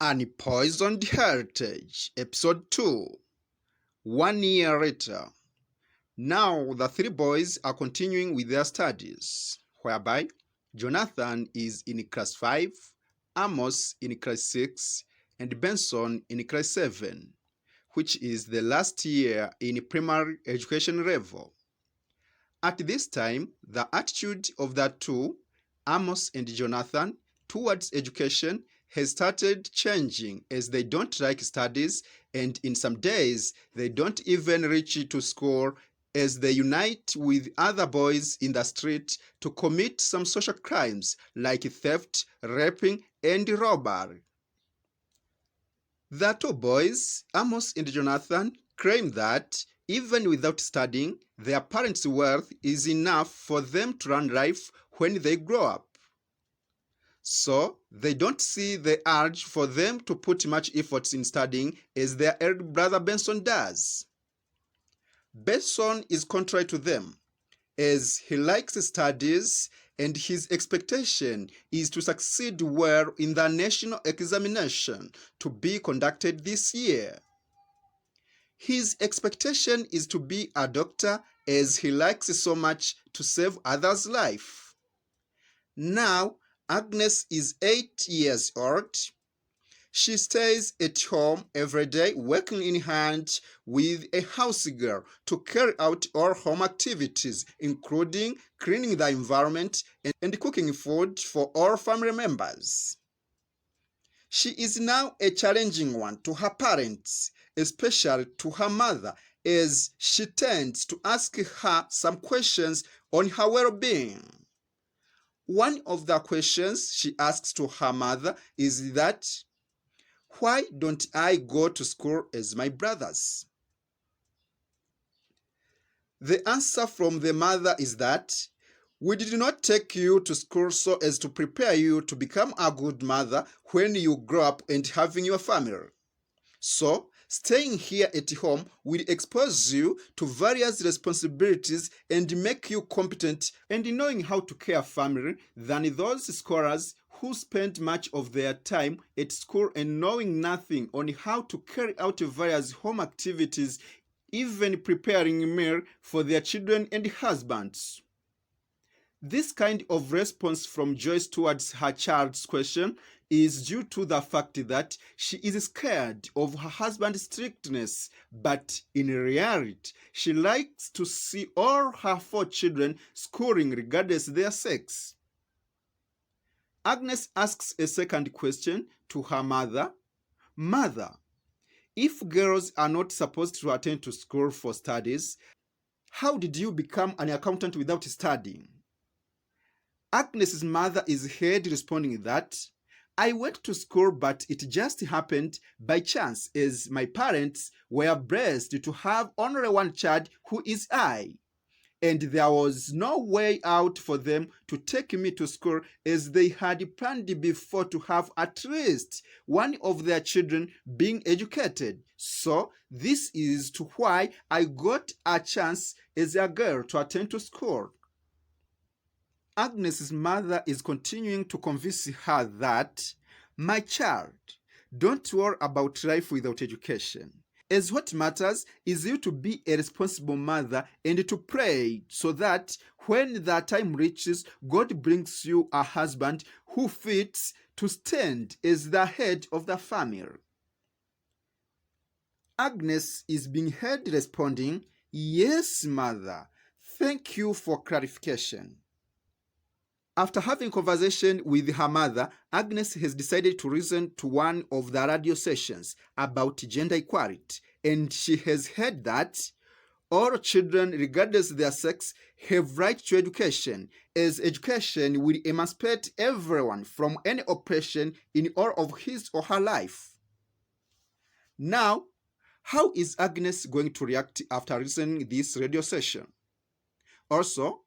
Unpoisoned Heritage, Episode 2. 1 year later. Now the three boys are continuing with their studies, whereby Jonathan is in class 5, Amos in class 6, and Benson in class 7, which is the last year in primary education level. At this time, the attitude of the two, Amos and Jonathan, towards education has started changing, as they don't like studies, and in some days they don't even reach to school, as they unite with other boys in the street to commit some social crimes like theft, raping, and robbery. The two boys, Amos and Jonathan, claim that even without studying, their parents' wealth is enough for them to run life when they grow up. So they don't see the urge for them to put much effort in studying as their elder brother Benson does. Benson is contrary to them, as he likes studies and his expectation is to succeed well in the national examination to be conducted this year. His expectation is to be a doctor, as he likes so much to save others' life. Now, Agnes is 8 years old. She stays at home every day, working in hand with a house girl to carry out all home activities, including cleaning the environment and cooking food for all family members. She is now a challenging one to her parents, especially to her mother, as she tends to ask her some questions on her well-being. One of the questions she asks to her mother is that, "Why don't I go to school as my brothers?" The answer from the mother is that, "We did not take you to school so as to prepare you to become a good mother when you grow up and having your family. So, staying here at home will expose you to various responsibilities and make you competent and knowing how to care family than those scholars who spend much of their time at school and knowing nothing on how to carry out various home activities, even preparing meal for their children and husbands." This kind of response from Joyce towards her child's question is due to the fact that she is scared of her husband's strictness, but in reality, she likes to see all her 4 children schooling regardless their sex. Agnes asks a second question to her mother. "Mother, if girls are not supposed to attend to school for studies, how did you become an accountant without studying?" Agnes's mother is heard responding that, "I went to school, but it just happened by chance, as my parents were blessed to have only one child, who is I. And there was no way out for them to take me to school, as they had planned before to have at least one of their children being educated. So this is to why I got a chance as a girl to attend to school." Agnes's mother is continuing to convince her that, "My child, don't worry about life without education, as what matters is you to be a responsible mother and to pray so that when the time reaches, God brings you a husband who fits to stand as the head of the family." Agnes is being heard responding, "Yes, mother, thank you for clarification." After having conversation with her mother, Agnes has decided to listen to one of the radio sessions about gender equality, and she has heard that all children, regardless of their sex, have right to education, as education will emancipate everyone from any oppression in all of his or her life. Now, how is Agnes going to react after listening to this radio session? Also,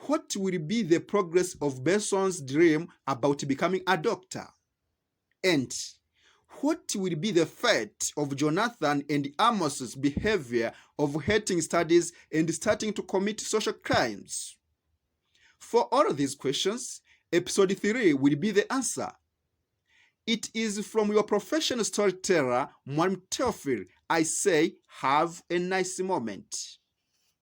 what will be the progress of Benson's dream about becoming a doctor? And what will be the fate of Jonathan and Amos's behavior of hating studies and starting to commit social crimes? For all of these questions, episode 3 will be the answer. It is from your professional storyteller, Mwalimu Theophil. I say, have a nice moment.